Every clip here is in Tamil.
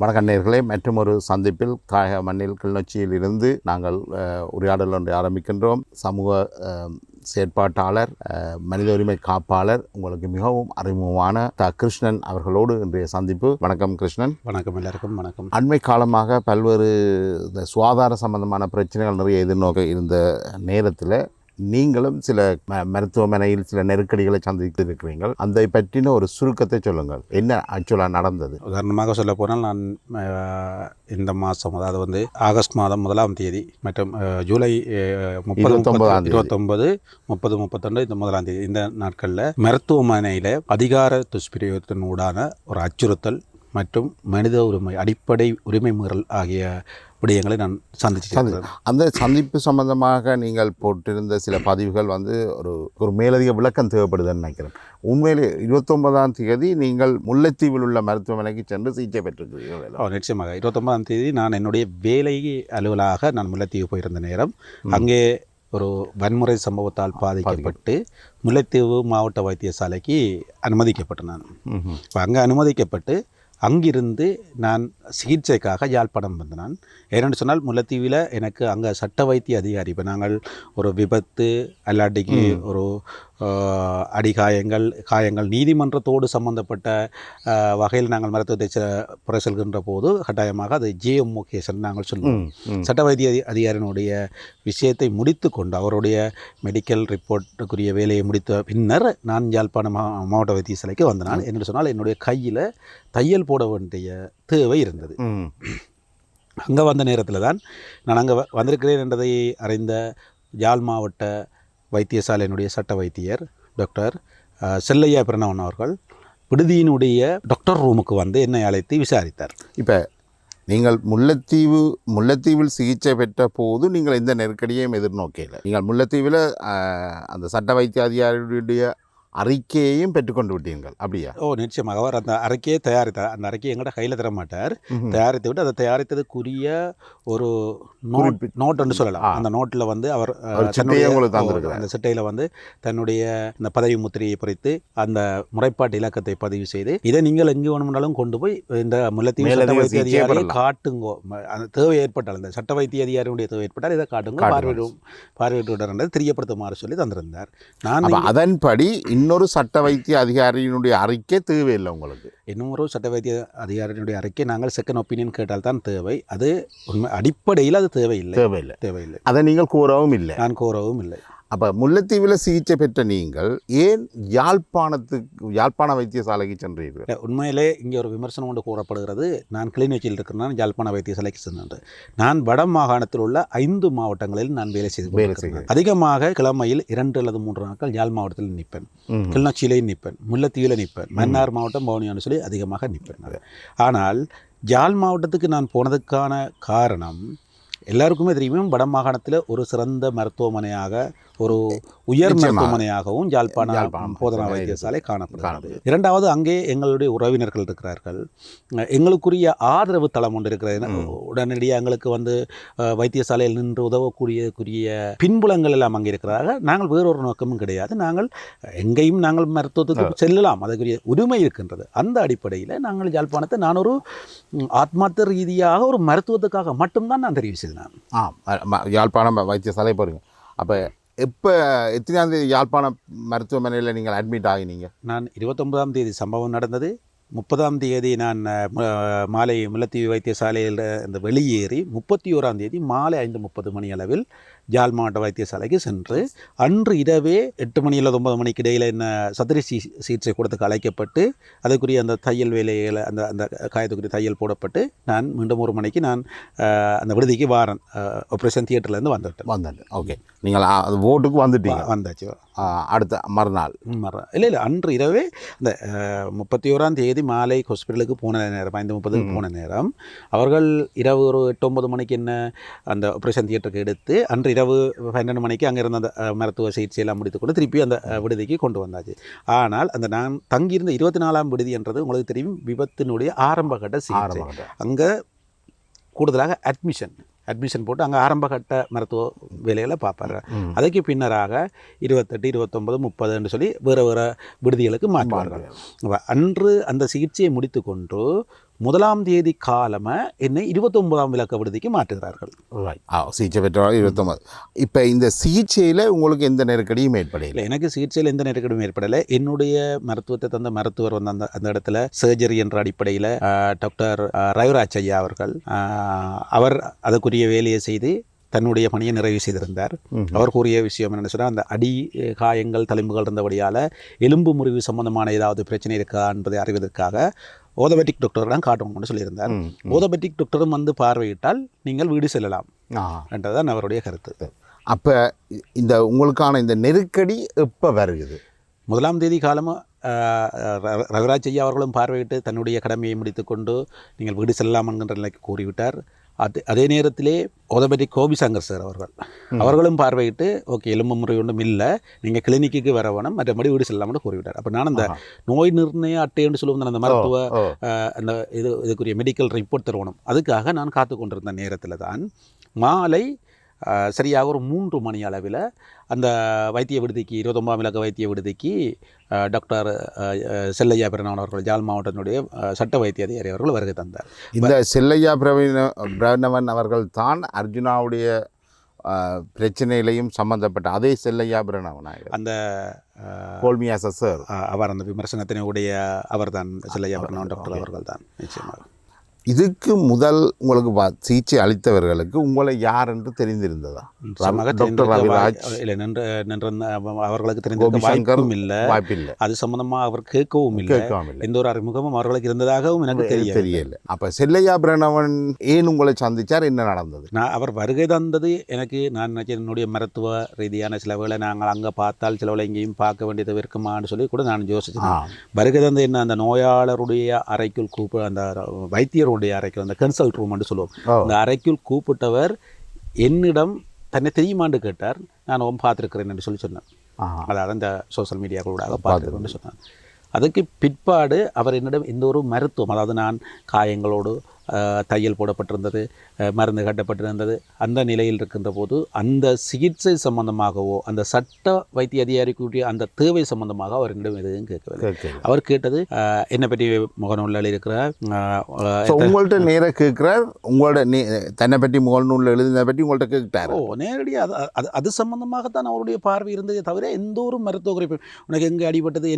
வணக்கம் நேயர்களே, மற்றும் ஒரு சந்திப்பில் தாயக மண்ணில் கிளிநொச்சியில் இருந்து நாங்கள் உரையாடல் ஒன்றை ஆரம்பிக்கின்றோம். சமூக செயற்பாட்டாளர், மனித உரிமை காப்பாளர், உங்களுக்கு மிகவும் அறிமுகமான கிருஷ்ணன் அவர்களோடு இன்றைய சந்திப்பு. வணக்கம் கிருஷ்ணன். வணக்கம், எல்லாருக்கும் வணக்கம். அண்மை காலமாக பல்வேறு சுகாதார சம்பந்தமான பிரச்சனைகள் நிறைய எதிர்நோக்க இருந்த நேரத்தில் நீங்களும் சில மருத்துவமனையில் சில நெருக்கடிகளை சந்தித்து இருக்கிறீர்கள். அதை பற்றின ஒரு சுருக்கத்தை சொல்லுங்கள். என்ன ஆக்சுவலாக நடந்தது? உதாரணமாக சொல்ல போனால், நான் இந்த மாதம், அதாவது ஆகஸ்ட் மாதம் 1ஆம் தேதி மற்றும் ஜூலை 29, 30, 32 இந்த 1ஆம் தேதி இந்த நாட்களில் மருத்துவமனையில் அதிகார துஷ்பிரயோகத்தினூடான ஒரு அச்சுறுத்தல் மற்றும் மனித உரிமை, அடிப்படை உரிமை மீறல் ஆகிய விடயங்களை நான் சந்திச்சு அந்த சந்திப்பு சம்பந்தமாக நீங்கள் போட்டிருந்த சில பதிவுகள் ஒரு மேலதிக விளக்கம் தேவைப்படுதுன்னு நினைக்கிறேன். உண்மையிலே 29ஆம் தேதி நீங்கள் முல்லைத்தீவில் உள்ள மருத்துவமனைக்கு சென்று சிகிச்சை பெற்றிருக்கிறீர்கள். நிச்சயமாக 29ஆம் தேதி நான் என்னுடைய வேலை அலுவலாக நான் முல்லைத்தீவு போயிருந்த நேரம், அங்கே ஒரு வன்முறை சம்பவத்தால் பாதிக்கப்பட்டு முல்லைத்தீவு மாவட்ட வைத்தியசாலைக்கு அனுமதிக்கப்பட்டேன். நான் இப்போ அங்கே அனுமதிக்கப்பட்டு அங்கிருந்து நான் சிகிச்சைக்காக யாழ்ப்பாணம் வந்தேன். ஏனென்று சொன்னால், முல்லைத்தீவில் எனக்கு அங்கே சட்ட வைத்திய அதிகாரி, இப்போ நாங்கள் ஒரு விபத்து அல்லாட்டிக்கு ஒரு காயங்கள் நீதிமன்றத்தோடு சம்பந்தப்பட்ட வகையில் நாங்கள் மருத்துவத்தை புற செல்கின்ற போது கட்டாயமாக அது ஜேஎம்ஓ கேஸ் நாங்கள் சொல்லுவோம். சட்ட வைத்திய அதிகாரியினுடைய விஷயத்தை முடித்து கொண்டு அவருடைய மெடிக்கல் ரிப்போர்ட்டுக்குரிய வேலையை முடித்த பின்னர் நான் யாழ்ப்பாணம் மாவட்ட வைத்தியசாலைக்கு வந்தேன். என்று சொன்னால், என்னுடைய கையில் தையல் போட வேண்டிய தேவை இருந்தது. அங்கே வந்த நேரத்தில் தான் நான் அங்கே வந்திருக்கிறேன் என்றதை அறிந்த யாழ் மாவட்ட வைத்தியசாலையினுடைய சட்ட வைத்தியர் டாக்டர் செல்லையா பிரணவன் அவர்கள் விடுதியினுடைய டாக்டர் ரூமுக்கு வந்து என்னை அழைத்து விசாரித்தார். இப்போ நீங்கள் முல்லைத்தீவில் சிகிச்சை பெற்ற போது நீங்கள் எந்த நெருக்கடியையும் எதிர்நோக்கல. நீங்கள் முல்லைத்தீவில் அந்த சட்ட வைத்திய அதிகாரியுடைய அறிக்கையையும் பெற்றுக்கொண்டு விட்டீர்கள், அப்படியா? நிச்சயமாக. அவர் அந்த அறிக்கையை தயாரித்தார். அந்த அறிக்கையை எங்கள்கிட்ட கையில் தர மாட்டார். தயாரித்து விட்டு அதை தயாரித்ததுக்குரிய ஒரு நோட் சொல்லலாம். அந்த நோட்டில் வந்து அவர் அந்த சிட்டையில் வந்து தன்னுடைய இந்த பதவி முத்திரையை பொறித்து அந்த முறைப்பாட்டு இலக்கத்தை பதிவு செய்து, இதை நீங்கள் எங்கே வேணும்னாலும் கொண்டு போய் இந்த முல்லைத்தீவு சட்ட வைத்திய அதிகாரியை காட்டுங்கோ, அந்த தேவை ஏற்பட்டால், இந்த சட்ட வைத்திய அதிகாரியுடைய தேவை ஏற்பட்டால் இதை காட்டுங்கோ, பார்வையிட்டு தெரியப்படுத்துமாறு சொல்லி தந்திருந்தார். நான் அதன்படி இன்னொரு சட்ட வைத்திய அதிகாரியினுடைய அறிக்கை தேவையில்லை உங்களுக்கு. இன்னொரு சட்ட வைத்திய அதிகாரியினுடைய அறிக்கை நாங்கள் செகண்ட் ஒப்பீனியன் கேட்டால் தான் தேவை. அது உண்மை அடிப்படையில் அது தேவையில்லை. அதை நீங்கள் கூறவும் இல்லை. நான் கூறவும் இல்லை. அப்போ முல்லைத்தீவில் சிகிச்சை பெற்ற நீங்கள் ஏன் யாழ்ப்பாண வைத்தியசாலைக்கு சென்றீர்கள்? உண்மையிலே இங்கே ஒரு விமர்சனம் கொண்டு கூறப்படுகிறது. நான் கிளிநொச்சியில் இருக்கிறேன், யாழ்ப்பாண வைத்தியசாலைக்கு சென்றேன். நான் வட மாகாணத்தில் உள்ள 5 மாவட்டங்களில் நான் வேலை செய்து அதிகமாக கிழமையில் 2 அல்லது 3 நாட்கள் யாழ் மாவட்டத்தில் நிற்பேன், கிளிநொச்சியிலேயும் நிற்பேன், முல்லைத்தீவில் நிற்பேன், மன்னார் மாவட்டம், பவுனியான்னு சொல்லி அதிகமாக நிற்பேன். ஆனால் யாழ் மாவட்டத்துக்கு நான் போனதுக்கான காரணம் எல்லாருக்குமே தெரியும். வட மாகாணத்தில் ஒரு சிறந்த மருத்துவமனையாக, ஒரு உயர் மருத்துவமனையாகவும் யாழ்ப்பாணம் போதனா வைத்தியசாலை காணப்படுகிறது. இரண்டாவது, அங்கே எங்களுடைய உறவினர்கள் இருக்கிறார்கள், எங்களுக்குரிய ஆதரவு தளம் ஒன்று இருக்கிறது. உடனடியாக எங்களுக்கு வந்து வைத்தியசாலையில் நின்று உதவக்கூடிய பின்புலங்கள் எல்லாம் அங்கே இருக்கிறார்கள். நாங்கள் வேறொரு நோக்கமும் கிடையாது. நாங்கள் எங்கேயும் நாங்கள் மருத்துவத்துக்கு செல்லலாம், அதுக்குரிய உரிமை இருக்கின்றது. அந்த அடிப்படையில் நாங்கள் யாழ்ப்பாணத்தை நான் ஒரு ஆத்மார்த்த ரீதியாக ஒரு மருத்துவத்துக்காக மட்டும்தான் நான் தெரிவு செய்தேன். யாழ்ப்பாணம் வைத்தியசாலை போகிறீங்க. அப்போ எத்தனாம் தேதி யாழ்ப்பாணம் மருத்துவமனையில் நீங்கள் அட்மிட் ஆகினீங்க? நான் 29ஆம் தேதி சம்பவம் நடந்தது. 30ஆம் தேதி நான் மாலை முல்லைத்தீவு வைத்தியசாலையில் இந்த வெளியேறி 31ஆம் தேதி மாலை 5:30 மணி அளவில் யாழ் மாவட்ட வைத்தியசாலைக்கு சென்று அன்று இரவே 8 மணி அல்லது 9 மணிக்கு இடையில் என்ன சத்திரி சிகிச்சை கூடத்துக்கு அழைக்கப்பட்டு அதுக்குரிய அந்த தையல் வேலைகளை அந்த காயத்துக்குரிய தையல் போடப்பட்டு நான் மீண்டும் 1 மணிக்கு நான் அந்த விடுதிக்கு வாரன் ஆப்ரேஷன் தியேட்டர்லேருந்து வந்தேன். ஓகே, நீங்கள் ஓட்டுக்கு வந்தாச்சு. அடுத்த மறுநாள் இல்லை அன்று இரவே அந்த 31ஆம் தேதி மாலை ஹாஸ்பிட்டலுக்கு போன நேரம் 5:30 போன நேரம் அவர்கள் இரவு ஒரு 8-9 மணிக்கு என்ன அந்த ஆப்ரேஷன் தியேட்டருக்கு எடுத்து அன்று இரவு 12 மணிக்கு அங்கே இருந்த அந்த மருத்துவ சிகிச்சையெல்லாம் முடித்துக்கொண்டு திருப்பி அந்த விடுதிக்கு கொண்டு வந்தாச்சு. ஆனால் அந்த நான் தங்கியிருந்த 24ஆம் விடுதி என்றது உங்களுக்கு தெரியும், விபத்தினுடைய ஆரம்பகட்ட சிகிச்சை. அங்கே கூடுதலாக அட்மிஷன் போட்டு அங்கே ஆரம்பகட்ட மருத்துவ வேலைகளை பார்ப்பாரு. அதுக்கு பின்னராக 28, 29, 30 சொல்லி வேறு விடுதிகளுக்கு மாற்றுவார்கள். அன்று அந்த சிகிச்சையை முடித்து கொண்டு 1ஆம் தேதி காலமாக என்னை 29ஆம் இலக்க விடுதிக்கு மாற்றுகிறார்கள். சிகிச்சை பெற்றவர்கள் 29. இப்போ இந்த சிகிச்சையில் உங்களுக்கு எந்த நெருக்கடியும் ஏற்படலை? எனக்கு சிகிச்சையில் எந்த நெருக்கடியும் ஏற்படலை. என்னுடைய மருத்துவத்தை தந்த மருத்துவர் வந்து அந்த இடத்துல சர்ஜரி என்ற அடிப்படையில் டாக்டர் ரவிராஜ் ஐயா அவர்கள் அவர் அதுக்குரிய வேலையை செய்து தன்னுடைய பணியை நிறைவு செய்திருந்தார். அவர் கூறிய விஷயம் என்ன சொன்னால், அந்த அடி காயங்கள் தழும்புகள் இருந்தபடியால் எலும்பு முறிவு சம்பந்தமான ஏதாவது பிரச்சனை இருக்கா என்பதை அறிவதற்காக ஓதோபெட்டிக் டாக்டரிடம் காட்டணும்னு சொல்லியிருந்தார். ஓதோபெட்டிக் டாக்டரும் வந்து பார்வையிட்டால் நீங்கள் வீடு செல்லலாம் என்றதான் அவருடைய கருத்து. அப்போ இந்த உங்களுக்கான இந்த நெருக்கடி எப்போ வருகிறது? 1ஆம் தேதி காலமாக ரவிராஜ் ஐயா அவர்களும் பார்வையிட்டு தன்னுடைய கடமையை முடித்துக்கொண்டு நீங்கள் வீடு செல்லலாம் என்கின்ற நிலைக்கு கூறிவிட்டார். அதே நேரத்திலே ஓதோபெட்டிக் கோபிசங்கர் சார் அவர்களும் பார்வையிட்டு ஓகே எலும்பு முறை ஒன்றும் இல்லை, நீங்கள் கிளினிக்கு வர வேணும், மற்றபடி வீடு செல்லாமல் கூறிவிட்டார். அப்போ நான் அந்த நோய் நிர்ணய அட்டைன்னு சொல்லுவோம், அந்த மருத்துவ அந்த இதுக்குரிய மெடிக்கல் ரிப்போர்ட் தருவணும், அதுக்காக நான் காத்து கொண்டிருந்த நேரத்தில் தான் மாலை சரியாக ஒரு 3 மணி அளவில் அந்த வைத்திய விடுதிக்கு 29ஆம் இலக்க வைத்திய விடுதிக்கு டாக்டர் செல்லையா பிரணவன் அவர்கள் யாழ் மாவட்டத்தினுடைய சட்ட வைத்திய அதிகாரி அவர்கள் வருகை தந்தார். இந்த செல்லையா பிரணவன் அவர்கள் தான் அர்ஜுனாவுடைய பிரச்சனையிலையும் சம்பந்தப்பட்ட அதே செல்லையா பிரணவன் அந்த கோல்மியாச சார் அவர் அந்த விமர்சனத்தினுடைய அவர் தான் செல்லையா பிரணவன் டாக்டர் அவர்கள் தான். நிச்சயமாக இதுக்கு முதல் உங்களுக்கு சிகிச்சை அளித்தவர்களுக்கு உங்களை யார் என்று தெரிந்திருந்ததா? டாக்டர் ரவிராஜ் அவர்களுக்கு தெரிந்திருக்க வாய்ப்பில்லை. அது சம்பந்தமாக அவர் கேட்கவும் இல்லை, எந்த ஒரு அறிமுகமும் அவர்களுக்கு இருந்ததாகவும் எனக்கு தெரியல. அப்ப செல்லையா பிரணவன் ஏன் உங்களை சந்திச்சார்? என்ன நடந்தது? அவர் வருகை தந்தது எனக்கு நான் நினைச்சேன் என்னுடைய மருத்துவ ரீதியான சில வேளை நாங்கள் அங்கே பார்த்தால் சில வேளை எங்கேயும் பார்க்க வேண்டியது இருக்குமான்னு சொல்லி கூட நான் யோசிச்சேன். வருகை தந்து என்ன அந்த நோயாளருடைய அறைக்குள் அந்த வைத்தியருடைய அறைக்கு அந்த கன்சல்ட் ரூம் என்று சொல்லுவோம், அந்த அறைக்குள் கூப்பிட்டவர் என்னிடம் தன்னை தெரியுமான்னு கேட்டார். நான் பார்த்துருக்கிறேன் என்று சொன்னேன். அதாவது அந்த சோசியல் மீடியாக்களோட பார்த்துருக்கேன்னு சொன்னேன். அதுக்கு பிற்பாடு அவர் என்னிடம் எந்த ஒரு மருத்துவம், அதாவது நான் காயங்களோடு தையல் போடப்பட்டிருந்தது, மருந்து கட்டப்பட்டிருந்தது, அந்த நிலையில் இருக்கின்ற போது அந்த சிகிச்சை சம்பந்தமாகவோ அந்த சட்ட வைத்திய அதிகாரிக்குரிய அந்த தேவை சம்பந்தமாக அவர் என்னிடம் எதுவும் கேட்கவில்லை. அவர் கேட்டது என்னை பற்றி முகநூலில் இருக்கிறார், உங்கள்கிட்ட நேராக கேட்குறார், உங்களோட தன்னை பற்றி முகநூலில் எழுதினதை பற்றி உங்கள்கிட்ட கேட்டார். நேரடியாக அது சம்பந்தமாகத்தான் அவருடைய பார்வை இருந்ததே தவிர எந்த ஒரு மருத்துவ குறிப்பு உனக்கு எங்கே அடிபட்டது,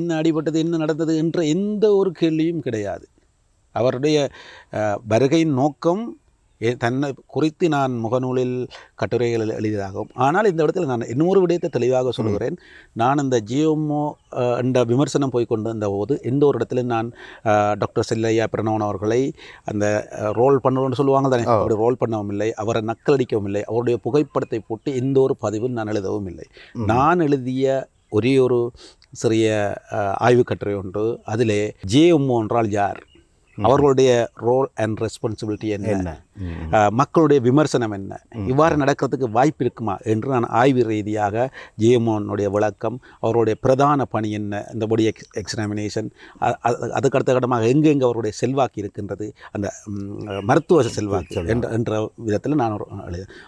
என்ன நடந்தது என்ற எந்த ஒரு கேள்வியும் கிடையாது. அவருடைய வருகையின் நோக்கம் தன்னை குறித்து நான் முகநூலில் கட்டுரைகள் எழுதியதாகும். ஆனால் இந்த இடத்துல நான் இன்னொரு விடயத்தை தெளிவாக சொல்கிறேன். நான் இந்த ஜிஎம்ஓ என்ற விமர்சனம் போய் கொண்டு வந்த போது எந்த ஒரு இடத்துல நான் டாக்டர் செல்லையா பிரணவன் அவர்களை அந்த ரோல் பண்ணணும்னு சொல்லுவாங்க தானே, அப்படி ரோல் பண்ணவும் இல்லை, அவரை நக்கலடிக்கவும் இல்லை, அவருடைய புகைப்படத்தை போட்டு எந்த ஒரு பதிவும் நான் எழுதவும் இல்லை. நான் எழுதிய ஒரே ஒரு சிறிய ஆய்வு கட்டுரை ஒன்று, அதிலே ஜிஎம்ஓ என்றால் யார், அவர்களுடைய ரோல் அண்ட் ரெஸ்பான்சிபிலிட்டி என்ன, மக்களுடைய விமர்சனம் என்ன, இவ்வாறு நடக்கிறதுக்கு வாய்ப்பு இருக்குமா என்று நான் ஆய்வு ரீதியாக ஜிஎம்ஓனுடைய விளக்கம், அவருடைய பிரதான பணி என்ன, இந்த பாடி எக்ஸாமினேஷன், அதுக்கு அடுத்த கட்டமாக எங்கெங்கே அவருடைய செல்வாக்கு இருக்கின்றது, அந்த மருத்துவ செல்வாக்கு என்ற விதத்தில் நான்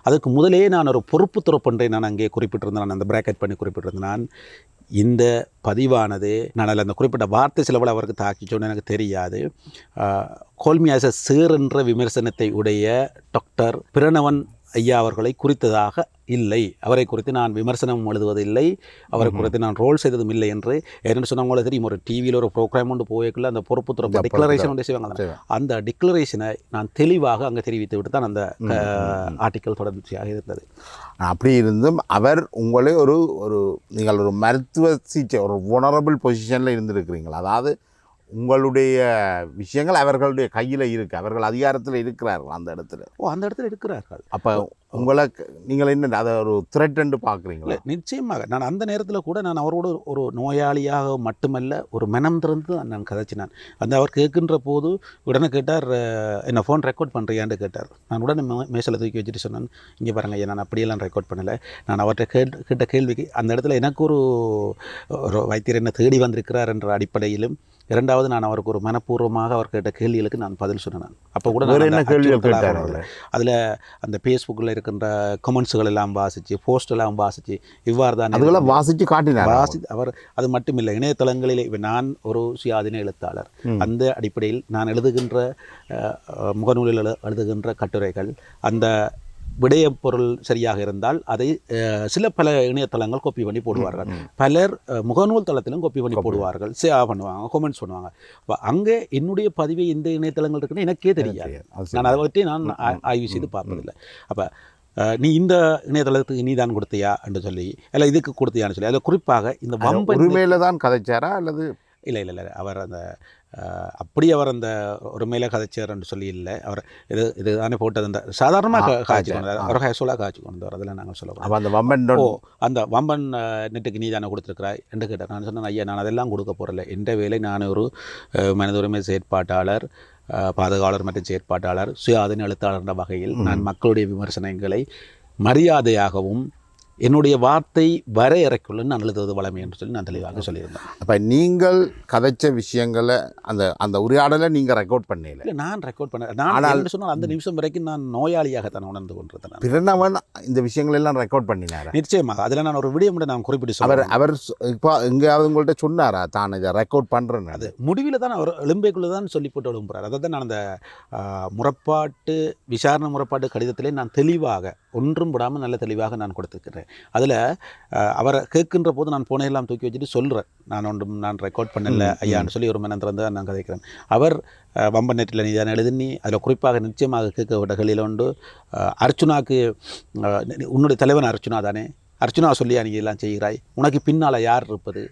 அதுக்கு முதலே நான் ஒரு பொறுப்பு துறப்பொன்றை நான் அங்கே குறிப்பிட்டிருந்தேன். நான் அந்த பிராக்கெட் பண்ணி குறிப்பிட்டிருந்தேன். நான் இந்த பதிவானது நான் அந்த குறிப்பிட்ட வார்த்தை சிலவளை அவருக்கு தாக்கிச்சோன்னு எனக்கு தெரியாது. கோல்மியாச சேர் என்ற விமர்சனத்தை உடைய டாக்டர் பிரணவன் ஐயா அவர்களை குறித்ததாக இல்லை, அவரை குறித்து நான் விமர்சனம் எழுதுவதில்லை, அவரை குறித்து நான் ரோல் செய்ததும் இல்லை என்று என்னென்னு சொன்னவங்களே தெரியும். ஒரு டிவியில் ஒரு ப்ரோக்ராம் ஒன்று போய்க்குள்ள அந்த பொறுப்பு துறப்பு டிக்ளரேஷன் ஒன்று செய்வாங்க, அந்த டிக்ளரேஷனை நான் தெளிவாக அங்கே தெரிவித்து விட்டு தான் அந்த ஆர்டிக்கல் தொடர்ச்சியாக இருந்தது. அப்படி இருந்தும் அவர் உங்களே ஒரு நீங்கள் ஒரு மருத்துவ சிகிச்சை ஒரு வல்னரபிள் பொசிஷனில் இருந்திருக்கிறீங்களா? அதாவது உங்களுடைய விஷயங்கள் அவர்களுடைய கையில் இருக்குது, அவர்கள் அதிகாரத்தில் இருக்கிறார்கள் அந்த இடத்துல. அந்த இடத்துல இருக்கிறார்கள். அப்போ உங்களை நீங்கள் என்ன அதை ஒரு த்ரெட் பார்க்குறீங்களா? நிச்சயமாக. நான் அந்த நேரத்தில் கூட நான் அவரோட ஒரு நோயாளியாக மட்டுமல்ல, ஒரு மனம் திறந்து நான் கதைச்சினான். அந்த அவர் கேட்கின்ற போது உடனே கேட்டார், என்ன ஃபோன் ரெக்கார்ட் பண்ணுறியான்னு கேட்டார். நான் உடனே மேசையில் தூக்கி வச்சுட்டு சொன்னேன், இங்கே பாருங்க, நான் அப்படியெல்லாம் ரெக்கார்ட் பண்ணலை. நான் அவர்கிட்ட கேட்ட கேள்விக்கு அந்த இடத்துல எனக்கு ஒரு வைத்தியர் என்ன தேடி வந்திருக்கிறார் என்ற அடிப்படையிலும் இரண்டாவது நான் அவருக்கு ஒரு மனப்பூர்வமாக அவர் கேட்ட கேள்விகளுக்கு நான் பதில் சொன்னேன். அப்போ கூட வேறு நான் என்ன அந்த கேள்விகள் அச்சுறுத்தலாக கேட்டார் உணர்ந்தேன். அதில் அந்த ஃபேஸ்புக்கில் இருக்கின்ற கமெண்ட்ஸுகள் எல்லாம் வாசித்து போஸ்ட் எல்லாம் வாசித்து இவ்வாறு தான் அதுக்கெல்லாம் வாசித்து காட்டினார். அவர் அது மட்டுமில்லை, இணையதளங்களில் இப்போ நான் ஒரு சுயாதீன எழுத்தாளர். அந்த அடிப்படையில் நான் எழுதுகின்ற முகநூலில் எழுதுகின்ற கட்டுரைகள் அந்த விடய பொருள் சரியாக இருந்தால் அதை பல இணையதளங்கள் காப்பி பண்ணி போடுவார்கள். பலர் முகநூல் தளத்திலும் காப்பி பண்ணி போடுவார்கள், ஷேர் பண்ணுவாங்க, கமெண்ட்ஸ் பண்ணுவாங்க. அப்போ அங்கே என்னுடைய பதிவை எந்த இணையதளங்கள் இருக்குன்னு எனக்கே தெரியாது. நான் அதை பற்றி நான் ஆய்வு செய்து பார்ப்பதில்லை. அப்போ நீ இந்த இணையதளத்துக்கு நீ தான் கொடுத்தியா என்று சொல்லி இல்லை இதுக்கு கொடுத்தியான்னு சொல்லி அதில் குறிப்பாக இந்த வம்பு உரிமையில் தான் கதைச்சாரா அல்லது இல்லை அவர் அந்த அப்படி அவர் அந்த ஒரு மேலே கதைச்சார்ன்னு சொல்லி இல்லை. அவர் இது தானே போட்டது அந்த சாதாரணமாக காய்ச்சி கொண்டார், ஒரு ஹேசோலாக காய்ச்சி கொண்டார். அதில் நாங்கள் சொல்லுவோம் அந்த வம்பன் அந்த வம்பன் நெட்டுக்கு நீ தானே கொடுத்துருக்கிறாய் என்று கேட்டார். நான் சொன்னேன், ஐயா நான் அதெல்லாம் கொடுக்க போகிறல, என்ற வேலை நான் ஒரு மனித உரிமை செயற்பாட்டாளர், பாதுகாவலர் மற்றும் செயற்பாட்டாளர், சுயாதீன எழுத்தாளர் என்ற வகையில் நான் மக்களுடைய விமர்சனங்களை மரியாதையாகவும் என்னுடைய வார்த்தை வரையறைக்குள்ள நான் எழுதுவது வளமை என்று சொல்லி நான் தெளிவாக சொல்லியிருந்தேன். அப்போ நீங்கள் கதைச்ச விஷயங்களை அந்த உரையாடலை நீங்கள் ரெக்கார்ட் பண்ணல? இல்லை, நான் ரெக்கார்ட் பண்ண நான் சொன்னால் அந்த நிமிஷம் வரைக்கும் நான் நோயாளியாகத்தான் உணர்ந்து கொண்டிருந்தேன். பிறனவன் இந்த விஷயங்கள் எல்லாம் ரெக்கார்ட் பண்ணினார். நிச்சயமாக அதில் நான் ஒரு விடயம் நான் குறிப்பிட்டு சொல்லுவேன். அவர் இப்போ எங்கேயாவது உங்கள்கிட்ட சொன்னாரா தான் இதை ரெக்கார்ட் பண்ணுறேன்னு? அது முடிவில் தான் அவர் எலும்பைக்குள்ளே தான் சொல்லி போட்டு எழும்புறார். அதை தான் நான் அந்த முறைப்பாட்டு விசாரணை முறைப்பாட்டு கடிதத்திலே நான் தெளிவாக ஒன்றும் விடாமல் நல்ல தெளிவாக நான் கொடுத்துருக்கிறேன். அதில் அவரை கேட்கின்ற போது நான் போனையெல்லாம் தூக்கி வச்சுட்டு சொல்கிறேன், நான் ரெக்கார்ட் பண்ணல ஐயான்னு சொல்லி ஒரு மனம் திறந்து நான் கதைக்கிறேன். அவர் வம்ப நெட்டில் நீ தானே எழுதுனி அதில் குறிப்பாக நிச்சயமாக கேட்கப்பட்ட கேள்வியில் உண்டு, அர்ச்சுனாக்கு உன்னுடைய தலைவன் அர்ச்சுனா தானே, அர்ச்சுனா சொல்லியா நீ எல்லாம் செய்கிறாய், உனக்கு பின்னால் யார் இருப்பது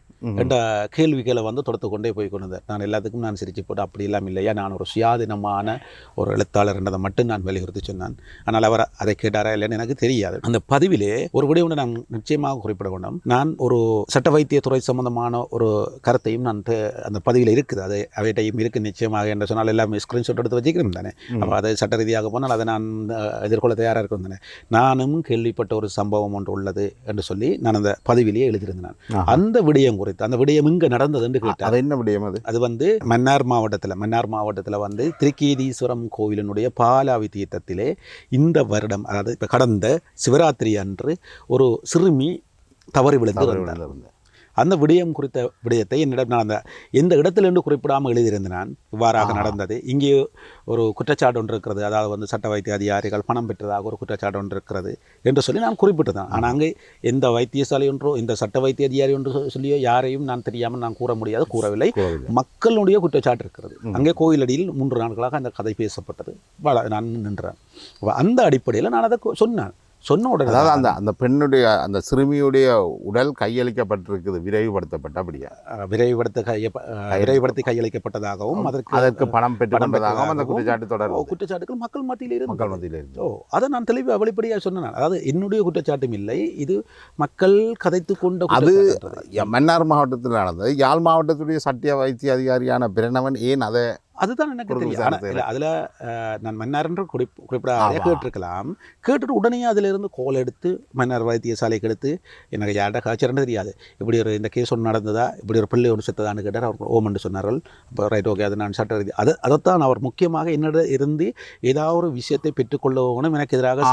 என்ற கேள்விகளை தொடுத்து கொண்டே போய் கொண்டிருந்தேன். நான் எல்லாத்துக்கும் நான் சிரிச்சு போட்டு அப்படி எல்லாம் இல்லையா, நான் ஒரு சுயாதீனமான ஒரு எழுத்தாளர் என்றதை மட்டும் நான் வலியுறுத்தி சொன்னான். ஆனால் அவர் அதை கேட்டாரா இல்லைன்னு எனக்கு தெரியாது. அந்த பதிவிலே ஒரு விட ஒன்று நான் நிச்சயமாக குறிப்பிட வேண்டும். நான் ஒரு சட்ட வைத்தியத்துறை சம்பந்தமான ஒரு கருத்தையும் நான் அந்த பதிவில் இருக்குது, அது அவைட்டையும் இருக்குது நிச்சயமாக என்று சொன்னால் எல்லாமே ஸ்க்ரீன்ஷாட் எடுத்து வச்சுக்கிறேன் தானே. அப்போ அதை சட்ட ரீதியாக போனால் அதை நான் எதிர்கொள்ள தயாராக இருக்கும் தானே. நானும் கேள்விப்பட்ட ஒரு சம்பவம் ஒன்று உள்ளது என்று சொல்லி நான் அந்த பதிவிலேயே எழுதியிருந்தேன். அந்த விடயம் குறித்து, அந்த விடயம் இங்கே நடந்தது என்று கேட்டார். அது என்ன விடயம்? அது மன்னார் மாவட்டத்தில் திருக்கேதீஸ்வரம் கோவிலினுடைய பாலாவி தீர்த்தத்திலே இந்த வருடம், அதாவது இப்போ கடந்த சிவராத்திரி அன்று ஒரு சிறுமி தவறி விழுந்து அந்த விடயம் குறித்த விடயத்தை என்னிடம் நான் அந்த எந்த இடத்திலிருந்து குறிப்பிடாமல் எழுதியிருந்தேன். நான் இவ்வாறாக நடந்தது, இங்கே ஒரு குற்றச்சாட்டு ஒன்று இருக்கிறது, அதாவது சட்ட வைத்திய அதிகாரிகள் பணம் பெற்றதாக ஒரு குற்றச்சாட்டு ஒன்று இருக்கிறது என்று சொல்லி நான் குறிப்பிட்டதான். ஆனால் அங்கே எந்த வைத்தியசாலை ஒன்றோ இந்த சட்ட வைத்திய அதிகாரி ஒன்று சொல்லியோ யாரையும் நான் தெரியாமல் நான் கூற முடியாது, கூறவில்லை. மக்களுடைய குற்றச்சாட்டு இருக்கிறது. அங்கே கோயிலடியில் 3 நாட்களாக அந்த கதை பேசப்பட்டது, நான் நின்றேன். அந்த அடிப்படையில் நான் அதை சொன்னேன். சொன்ன உடனே அதாவது அந்த பெண்ணுடைய அந்த சிறுமியுடைய உடல் கையளிக்கப்பட்டிருக்குது, விரைவுபடுத்தப்பட்ட அப்படியா விரைவுபடுத்தி கையளிக்கப்பட்டதாகவும் அதற்கு பணம் பெற்றுக்கொண்டதாகவும் அந்த குற்றச்சாட்டுகள் மக்கள் மத்தியில் இருந்து அதை நான் தெளிவாக வெளிப்படையாக சொன்னேன். அதாவது என்னுடைய குற்றச்சாட்டும் இல்லை, இது மக்கள் கதைத்து கொண்ட. அது மன்னார் மாவட்டத்தில் நடந்தது. யாழ் மாவட்டத்துடைய சட்ட வைத்திய அதிகாரியான பிரணவன் ஏன் அதை அதுதான் எனக்கு தெரியும். ஆனால் அதில் நான் மன்னார்ன்ற குறிப்பிட கேட்டிருக்கலாம். கேட்டுட்டு உடனே அதிலிருந்து கோல் எடுத்து மன்னார் வைத்தியசாலைக்கு எடுத்து எனக்கு யார்கிட்ட காய்ச்சறன்னு தெரியாது, இப்படி ஒரு இந்த கேஸ் ஒன்று நடந்ததா, இப்படி ஒரு பிள்ளை ஒன்று செத்ததான்னு கேட்டார். அவர் ஓமன்னு சொன்னார்கள். அப்போ ரைட், ஓகே, அது நான் சட்ட ரீதி அதைத்தான் அவர் முக்கியமாக என்னிட இருந்து ஏதாவது ஒரு விஷயத்தை பெற்றுக்கொள்ளவும் எனக்கு எதிராக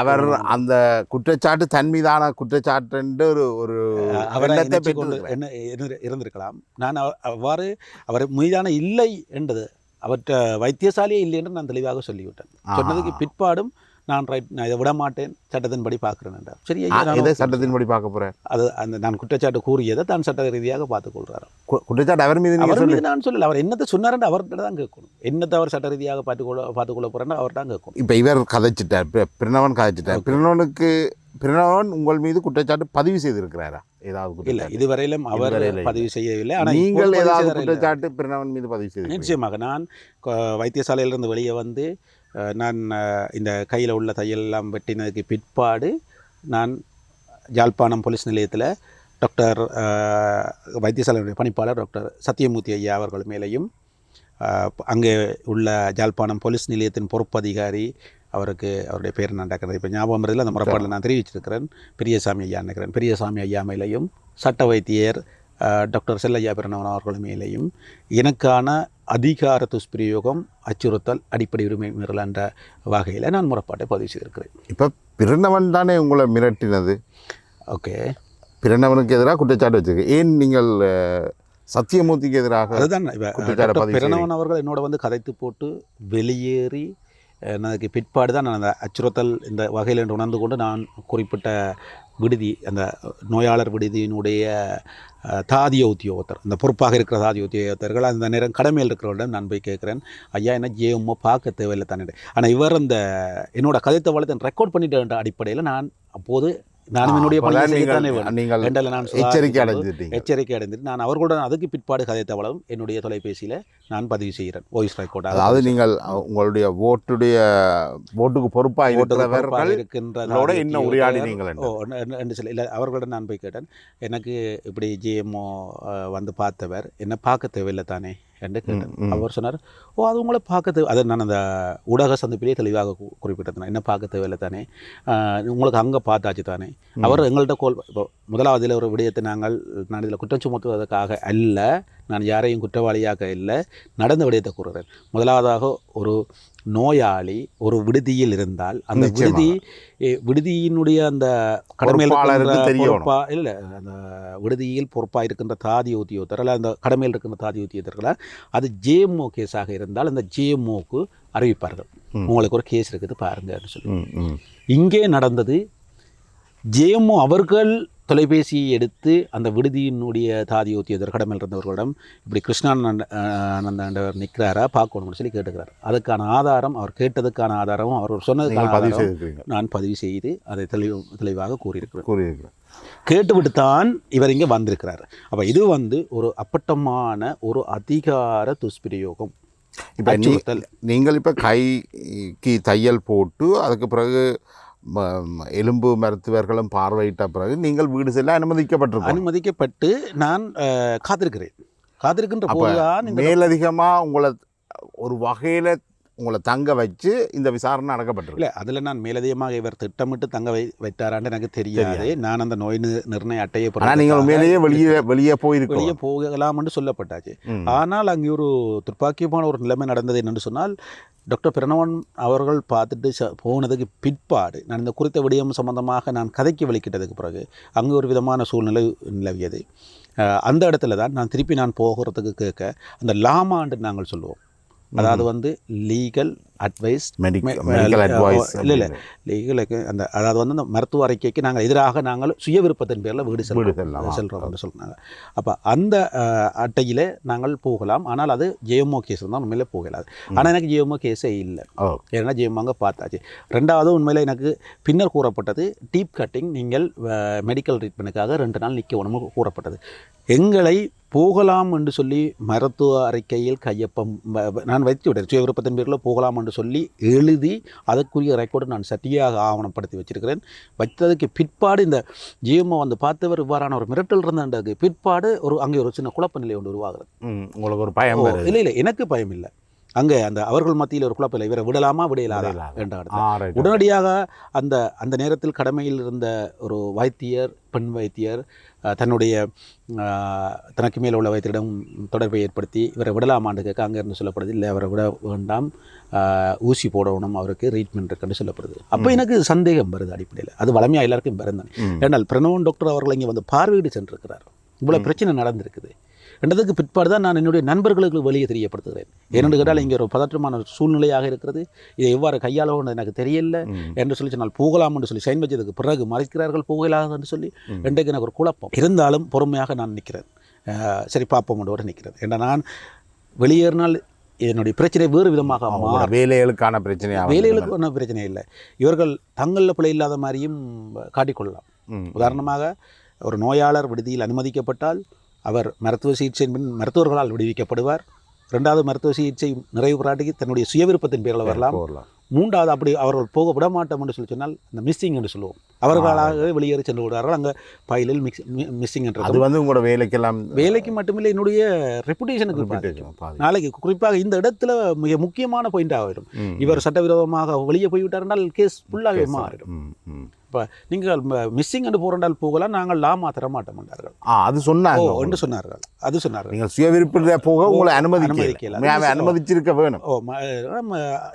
அவர் அந்த குற்றச்சாட்டு தன் மீதான குற்றச்சாட்டு ஒரு அவரை என்ன இருந்திருக்கலாம். நான் அவ்வாறு அவர் மீதான இல்லை என்றது அவற்றை வைத்தியசாலையே இல்லை என்று நான் தெளிவாக சொல்லிவிட்டேன். சொன்னதுக்கு பிற்பாடும் நான் இதை விட மாட்டேன், சட்டத்தின்படி பார்க்குறேன் என்றார். சரி, சட்டத்தின்படி பார்க்க போகிறேன். அது அந்த நான் குற்றச்சாட்டு கூறியதை தான் சட்ட ரீதியாக பார்த்துக்கொள்கிறார். குற்றச்சாட்டு அவர் மீது நான் சொல்லல, அவர் என்னத்தை சொன்னார் அவர்கிட்ட தான் கேட்கணும். என்னத்தை அவர் சட்ட ரீதியாக பார்த்துக்கொள்ள போகிறேன்னு அவர்கிட்ட கேட்கணும். இப்போ இவர் கதைச்சிட்டார், பிரணவன் கதைச்சிட்டார். பிரணவன் உங்கள் மீது குற்றச்சாட்டு பதிவு செய்திருக்கிறாரா? ஏதாவது இல்லை, இதுவரையிலும் அவர் பதிவு செய்யவில்லை. ஆனால் நீங்கள் ஏதாவது குற்றச்சாட்டு பிரணவன் மீது பதிவு செய்து? நிச்சயமாக. நான் வைத்தியசாலையிலிருந்து வெளியே வந்து நான் இந்த கையில் உள்ள தையெல்லாம் வெட்டினதுக்கு பிற்பாடு நான் யாழ்ப்பாணம் போலீஸ் நிலையத்தில் டாக்டர் வைத்தியசாலையுடைய பணிப்பாளர் டாக்டர் சத்தியமூர்த்தி ஐயா அவர்கள் மேலேயும் அங்கே உள்ள யாழ்ப்பாணம் போலீஸ் நிலையத்தின் பொறுப்பதிகாரி, அவருடைய பேர் நான் டாக்டர் இப்போ ஞாபகம் இல்லை, அந்த முறைப்பாடில் நான் தெரிவிச்சிருக்கிறேன், பெரியசாமி ஐயா நினைக்கிறேன், பெரியசாமி ஐயா மேலேயும் சட்ட வைத்தியர் டாக்டர் செல்லையா பிரணவன் அவர்கள் மேலேயும் எனக்கான அதிகார துஷ்பிரயோகம், அச்சுறுத்தல், அடிப்படை உரிமை மீறல் என்ற வகையில் நான் முறைப்பாட்டை பதிவு செய்திருக்கிறேன். இப்போ பிரணவன் தானே உங்களை மிரட்டினது? ஓகே, பிரணவனுக்கு எதிராக குற்றச்சாட்டு வச்சிருக்கு. ஏன் நீங்கள் சத்தியமூர்த்திக்கு எதிராக? அதுதான் பிரணவன் அவர்கள் என்னோட வந்து கதைத்து போட்டு வெளியேறி எனக்கு பிற்பாடு தான் நான் அந்த அச்சுறுத்தல் இந்த வகையில் என்று உணர்ந்து கொண்டு நான் குறிப்பிட்ட விடுதி, அந்த நோயாளர் விடுதியினுடைய தாதிய உத்தியோகத்தர், அந்த பொறுப்பாக இருக்கிற தாதிய உத்தியோகத்தர்கள் அந்த நேரம் கடமையில் இருக்கிறவரிடம் நான் போய் கேட்குறேன், ஐயா என்ன ஜேஎம்ஓ பார்க்க தேவையில்லை தானே. ஆனால் இவர் அந்த என்னோட கதைத்த வளத்தை ரெக்கார்ட் பண்ணிட்ட அடிப்படையில் நான் அப்போது நானும் என்னுடைய எச்சரிக்கை அடைந்துட்டு நான் அவர்களுடன் அதுக்கு பிற்பாடு கதை தவளவும் என்னுடைய தொலைபேசியில் நான் பதிவு செய்கிறேன் வாய்ஸ் ரெக்கார்ட். அதாவது நீங்கள் உங்களுடைய ஓட்டுக்கு பொறுப்பாக இருக்கின்றதோட இன்னும் உரையாடி நீங்கள் இல்லை அவர்களிடம் நான் போய் கேட்டேன், எனக்கு இப்படி ஜிஎம்ஓ வந்து பார்த்தவர் என்ன பார்க்க தேவையில்லை தானே என்று கேட்டேன். அவர் சொன்னார், அது உங்களை பார்க்க தேவை, அதை நான் அந்த ஊடக சந்திப்பிலே தெளிவாக குறிப்பிட்டேன், என்ன பார்க்க தேவையில்லை தானே, உங்களுக்கு அங்கே பார்த்தாச்சு தானே. அவர் எங்கள்கிட்ட இப்போ முதலாவதில் ஒரு விடயத்தை நான் இதில் குற்றம் சுமத்துவதற்காக அல்ல, நான் யாரையும் குற்றவாளியாக இல்லை, நடந்த விடயத்தை கூறுகிறேன். முதலாவதாக ஒரு நோயாளி ஒரு விடுதியில் இருந்தால் அந்த விடுதியினுடைய அந்த கடமையில் இல்லை அந்த விடுதியில் பொறுப்பாக இருக்கின்ற தாதி உத்தியோகத்தர் அல்ல அந்த கடமையில் இருக்கின்ற தாதி உத்தியோகத்தர்களை அது ஜேஎம்ஓ கேஸாக இருந்தால் அந்த ஜேஎம்ஓக்கு அறிவிப்பார்கள், உங்களுக்கு ஒரு கேஸ் இருக்குது பாருங்கன்னு சொல்லி. இங்கே நடந்தது ஜேஎம்ஓ அவர்கள் தொலைபேசியை எடுத்து அந்த விடுதியினுடைய தாதி உத்தியோகத்தர் கடமையில் இருந்தவர்களிடம் இப்படி கிருஷ்ணானந்தவர் நிற்கிறாரா பார்க்கணும்னு சொல்லி கேட்டுக்கிறார். அதுக்கான ஆதாரம், அவர் கேட்டதுக்கான ஆதாரமும் அவர் சொன்னதுக்கான நான் பதிவு செய்து அதை தெளிவாக கூறியிருக்கிறேன். கேட்டுவிட்டு தான் இவர் இங்கே வந்திருக்கிறார். அப்போ இது வந்து ஒரு அப்பட்டமான ஒரு அதிகார துஷ்பிரயோகம். இப்போ நீங்கள் இப்போ கைக்கு தையல் போட்டு அதுக்கு பிறகு எலும்பு மருத்துவர்களும் பார்வையிட்ட பிறகு நீங்கள் வீடு செல்ல அனுமதிக்கப்பட்டு நான் காத்திருக்கின்ற போதுதான் மேலதிகமாக உங்களை ஒரு வகையில் உங்களை தங்க வச்சு இந்த விசாரணை நடக்கப்பட்டிருக்கு. இல்லை, அதில் நான் மேலதிகமாக இவர் திட்டமிட்டு தங்க வைத்தாரான்னு எனக்கு தெரியாது. நான் அந்த நோய் நிர்ணய அட்டையை நீங்கள் உண்மையிலேயே வெளியே போகலாம்னு சொல்லப்பட்டாச்சு. ஆனால் அங்கே ஒரு துப்பாக்கியமான ஒரு நிலைமை நடந்தது என்னென்னு சொன்னால், டாக்டர் பிரணவன் அவர்கள் பார்த்துட்டு போனதுக்கு பிற்பாடு நான் இந்த குறித்த விடயம் சம்பந்தமாக நான் கதைக்கு வெளிக்கிட்டதுக்கு பிறகு அங்கே ஒரு விதமான சூழ்நிலை நிலவியது. அந்த இடத்துல தான் நான் திருப்பி போகிறதுக்கு கேட்க அந்த லாமாண்டு நாங்கள் சொல்லுவோம், அதாவது வந்து லீகல் அட்வைஸ், இல்லை லீகலுக்கு அந்த அதாவது வந்து அந்த மருத்துவ அறிக்கைக்கு நாங்கள் எதிராக நாங்கள் சுய விருப்பத்தின் பேரில் வீடு செல்கிறோம்னு சொன்னாங்க. அப்போ அந்த அட்டையில் நாங்கள் போகலாம், ஆனால் அது ஜேஎம்ஓ கேஸ் தான் உண்மையிலே போகலாது. ஆனால் எனக்கு ஜேஎம்ஓ கேஸே இல்லை, ஏன்னா ஜேஎம்ஓ அங்கே பார்த்தாச்சு. ரெண்டாவது உண்மையில் எனக்கு பின்னர் கூறப்பட்டது டீப் கட்டிங், நீங்கள் மெடிக்கல் ட்ரீட்மெண்ட்டுக்காக 2 நாள் நிற்கணும்னு கூறப்பட்டது. எங்களை போகலாம் என்று சொல்லி மருத்துவ அறிக்கையில் கையொப்பம் நான் வைத்து விட்டேன், சுய விருப்பத்தின் பேரில் போகலாம் என்று சொல்லி எழுதி அதற்குரிய ரெக்கார்டு நான் சரியாக ஆவணப்படுத்தி வச்சிருக்கிறேன். வைத்ததுக்கு பிற்பாடு இந்த ஜிஎம்ஓ வந்து பார்த்தவர் இவ்வாறான ஒரு மிரட்டல் இருந்ததுக்கு பிற்பாடு அங்கே ஒரு சின்ன குழப்ப நிலை ஒன்று உருவாகுது. உங்களுக்கு ஒரு பயம்? இல்லை, எனக்கு பயம் இல்லை. அங்கே அந்த அவர்கள் மத்தியில் ஒரு குழப்பம் இல்லை, இவரை விடலாமா விடையிலாதா என்றார். உடனடியாக அந்த நேரத்தில் கடமையில் இருந்த ஒரு வைத்தியர், பெண் வைத்தியர் தன்னுடைய தனக்கு மேலே உள்ள வைத்தியரிடம் தொடர்பை ஏற்படுத்தி இவரை விடலாமான்னு கேட்க அங்கேருந்து சொல்லப்படுது, இல்லை அவரை விட வேண்டாம், ஊசி போடணும், அவருக்கு ட்ரீட்மெண்ட் இருக்குன்னு சொல்லப்படுது. அப்போ எனக்கு சந்தேகம் வருது அடிப்படையில். அது வளமையாக எல்லாருக்கும் பிறந்தேன். ஏன்னால் பிரணவன் டாக்டர் அவர்கள் இங்கே வந்து பார்வையிட்டு சென்றிருக்கிறார், இவ்வளோ பிரச்சனை நடந்திருக்குது என்றதுக்கு பிற்பாடு தான் நான் என்னுடைய நண்பர்களுக்கு வெளியே தெரியப்படுத்துகிறேன். ஏனென்று கேட்டால் இங்கே ஒரு பதற்றமான சூழ்நிலையாக இருக்கிறது, இதை எவ்வாறு கையாளணும்னு எனக்கு தெரியல என்று சொல்லி சொன்னால் போகலாம் என்று சொல்லி சைன் வச்சதுக்கு பிறகு மறைக்கிறார்கள் போகலாக என்று சொல்லி இன்றைக்கு எனக்கு ஒரு குழப்பம் இருந்தாலும் பொறுமையாக நான் நிற்கிறேன். சரி பார்ப்போம் என்று நிற்கிறேன். ஏன்னா நான் வெளியேறினால் என்னுடைய பிரச்சனை வேறு விதமாக வேலைகளுக்கான பிரச்சனை இல்லை, இவர்கள் தங்களில் பிழை இல்லாத மாதிரியும் காட்டிக்கொள்ளலாம். உதாரணமாக ஒரு நோயாளர் விடுதியில் அனுமதிக்கப்பட்டால் அவர் மருத்துவ சிகிச்சையின் பின் மருத்துவர்களால் விடுவிக்கப்படுவார். 2வது மருத்துவ சிகிச்சை நிறைவு பாராட்டிக்கு தன்னுடைய சுய விருப்பத்தின் பேரில் வரலாம். 3வது அப்படி அவர்கள் போக விட மாட்டோம் என்று சொன்னால் அந்த மிஸ்ஸிங் என்று சொல்லுவோம், அவர்களாகவே வெளியேறி சென்று விடுவார்கள். அங்கே ஃபைலில் மிஸ்ஸிங் என்று அது வந்து உங்களோட வேலைக்கு மட்டுமில்லை, என்னுடைய ரெப்புடேஷனுக்கு நாளைக்கு குறிப்பாக இந்த இடத்துல மிக முக்கியமான பாயிண்ட் ஆகிடும். இவர் சட்டவிரோதமாக வெளியே போய்விட்டார் என்றால் கேஸ் ஃபுல்லாகவே மாறிடும். இப்போ நீங்கள் மிஸ்ஸிங் என்று போகிறால் போகலாம், நாங்கள் லாமா தர மாட்டோம் என்றார்கள். அது சொன்னாங்க என்று சொன்னார்கள். அது சொன்னார்கள். நீங்கள் சுய விருப்ப போக உங்களை அனுமதிக்கல, அனுமதிச்சிருக்க வேணும்.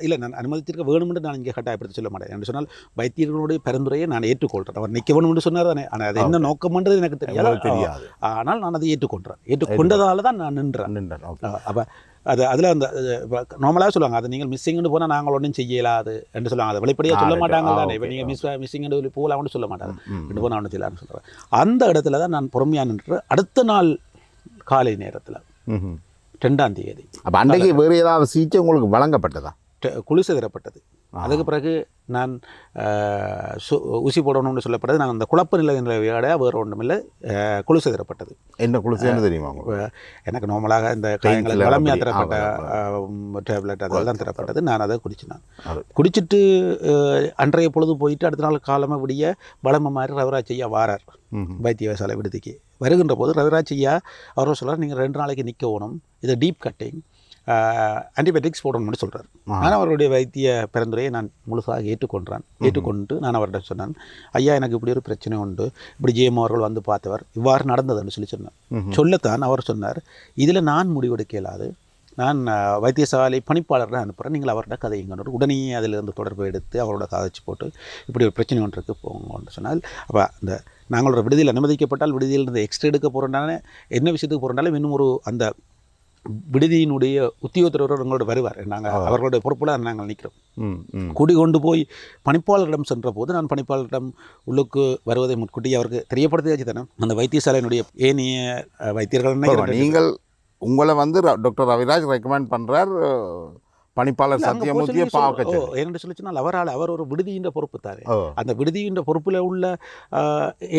இல்லை, நான் அனுமதிச்சிருக்க வேணும் என்று நான் இங்கே கட்டாயப்படுத்தி சொல்ல மாட்டேன். என்று சொன்னால் வைத்தியர்களுடைய பரிந்துரையை நான் ஏற்றுக்கொள்கிறேன். அவர் நிற்க வேணும் என்று சொன்னார் தானே, ஆனால் அது என்ன நோக்கம்ன்றது எனக்கு தெரியாது. ஆனால் நான் அதை ஏற்றுக்கொண்டேன். ஏற்றுக்கொண்டதால தான் நான் நின்றேன். அப்போ அதில் அந்த நார்மலாக சொல்லுவாங்க, அது நீங்கள் மிஸ்ஸிங்னு போனால் நாங்கள் ஒன்றும் செய்யலாது என்று சொல்லுவாங்க. அதை வெளிப்படையாக சொல்ல மாட்டாங்க தானே. இப்போ நீங்கள் மிஸ்ஸிங்னு போகலாம்னு சொல்ல மாட்டாங்க, ரெண்டு போனால் ஒன்றும் செய்யலான்னு சொல்கிறேன். அந்த இடத்துல தான் நான் பொறுமையாக நின்று அடுத்த நாள் காலை நேரத்தில் 2ஆம் தேதி அப்போ அன்றைக்கு வேறு ஏதாவது சிகிச்சை உங்களுக்கு வழங்கப்பட்டதா? குளிசை தரப்பட்டது. அதுக்கு பிறகு நான் ஊசி போடணும்னு சொல்லப்பட்டது. நான் அந்த குழப்ப நிலையோட வேறு ஒன்றும் இல்லை, குளிசை தரப்பட்டது. என்ன குளிசைன்னு தெரியுமா? எனக்கு நார்மலாக இந்த காயங்களுக்கு வளமையாக தரப்பட்ட டேப்லெட் அதெல்லாம் தரப்பட்டது. நான் அதை குடிச்சிட்டு அன்றைய பொழுது போயிட்டு அடுத்த நாள் காலமாக விடிய வளமை மாதிரி ரவிராஜ் ஐயா வாரார் வைத்தியசாலை விடுதிக்கு. வருகின்ற போது ரவிராஜ் ஐயா அவர் சொல்கிறார், நீங்கள் 2 நாளைக்கு நிற்க வேணும், இது டீப் கட்டிங், ஆன்டிபயோட்டிக்ஸ் போடணும்னு சொல்கிறார். நான் அவருடைய வைத்திய பரிந்துரையை நான் முழுசாக ஏற்றுக்கொண்டு நான் அவர்கிட்ட சொன்னேன், ஐயா எனக்கு இப்படி ஒரு பிரச்சனை உண்டு, இப்படி ஜிஎம் அவர்கள் வந்து பார்த்தவர், இவ்வாறு நடந்ததுன்னு சொன்னேன். சொல்லத்தான் அவர் சொன்னார், இதில் நான் முடிவெடுக்க இயலாது, நான் வைத்தியசாலை பணிப்பாளர்கிட்ட அனுப்புகிறேன், நீங்கள் அவர்கிட்ட கதைங்கன்னு உடனே அதிலிருந்து தொடர்பு எடுத்து அவரோட கதைச்சு போட்டு இப்படி ஒரு பிரச்சனை ஒன்று இருக்குது போங்கன்னு சொன்னால், அப்போ அந்த நாங்களோட விடுதியில் அனுமதிக்கப்பட்டால் விடுதியில் இருந்து எக்ஸ்ட்ரா எடுக்க போகிறோம்னாலே என்ன விஷயத்துக்கு போகிறோம்னாலும் இன்னும் ஒரு அந்த விடுதியினுடைய உத்தியோகத்தர் எங்களோட வருவார். நாங்கள் அவர்களுடைய பொறுப்பில் நாங்கள் நிற்கிறோம். கூடி கொண்டு போய் பணிப்பாளரிடம் சென்ற போது நான் பணிப்பாளரிடம் உள்ளுக்கு வருவதை முன்கூட்டி அவருக்கு தெரியப்படுத்தி வச்சு தானே அந்த வைத்தியசாலையினுடைய ஏனைய வைத்தியர்கள் நீங்கள் உங்களை வந்து டாக்டர் ரவிராஜ் ரெக்கமெண்ட் பண்ணுறார் பணிப்பாளர் சத்தியமூர்த்தியை பார்க்க என்று சொல்லி சொன்னால் அவர் ஒரு விடுதியின் பொறுப்பு தானே. அந்த விடுதியின் பொறுப்பில் உள்ள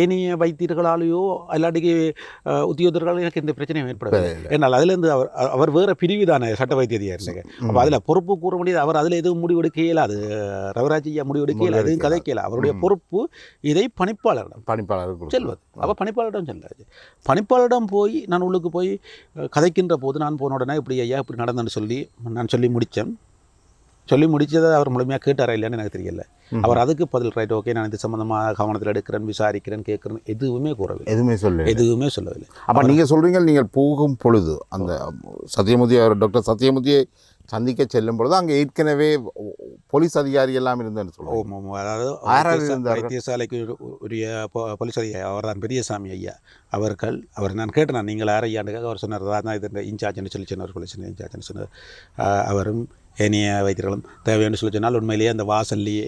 ஏனைய வைத்தியர்களாலேயோ இல்லாட்டிக்கு உத்தியோகர்களாலும் எனக்கு இந்த பிரச்சனையும் ஏற்படாது. ஏன்னால் அதுலேருந்து அவர் வேறு பிரிவு தானே சட்ட வைத்தியதியாக இருந்தாங்க. அப்போ அதில் பொறுப்பு கூற முடியாது. அவர் அதில் எதுவும் முடிவெடுக்க இயலாது, ரவிராஜ் ஐயா முடிவெடுக்க இயலாது, எதுவும் கதைக்க இயலாது. அவருடைய பொறுப்பு இதை பணிப்பாளர் செல்வது. அப்போ பணிப்பாளரிடம் செல்லாது. பணிப்பாளரிடம் போய் நான் உள்ளுக்கு போய் கதைக்கின்ற போது நான் போன உடனே இப்படி ஐயா இப்படி நடந்தேன்னு சொல்லி முடித்தேன். சொல்லி முடித்ததை அவர் முழுமையாக கேட்டாரா இல்லைன்னு எனக்கு தெரியல. அவர் அதுக்கு பதில் ரைட் ஓகே நான் இது சம்மந்தமாக கவனத்தில் எடுக்கிறேன், விசாரிக்கிறேன், கேட்குறேன், எதுவுமே கூறவில்லை, எதுவுமே சொல்லவில்லை. அப்போ நீங்கள் சொல்கிறீங்க, நீங்கள் போகும் பொழுது அந்த சத்தியமூர்த்தி டாக்டர் சத்தியமூர்த்தியை சந்திக்க செல்லும் பொழுது அங்கே ஏற்கனவே போலீஸ் அதிகாரி எல்லாம் இருந்தேன்னு சொல்லுவோம். அதாவது வைத்தியசாலைக்கு உரிய போலீஸ் அதிகாரி அவர் தான் பெரியசாமி ஐயா அவர் நான் கேட்டேன், நீங்கள் யார் ஐயாண்டுக்காக அவர் சொன்னார் தான் இது இன்சார்ஜ்னு சொல்லி சொன்னார், போலீஸ் இன்சார்ஜ்னு சொன்னார். அவரும் ஏனைய வைத்தியர்களும் தேவைன்னு சொல்லி சொன்னால் உண்மையிலேயே அந்த வாசல்லையே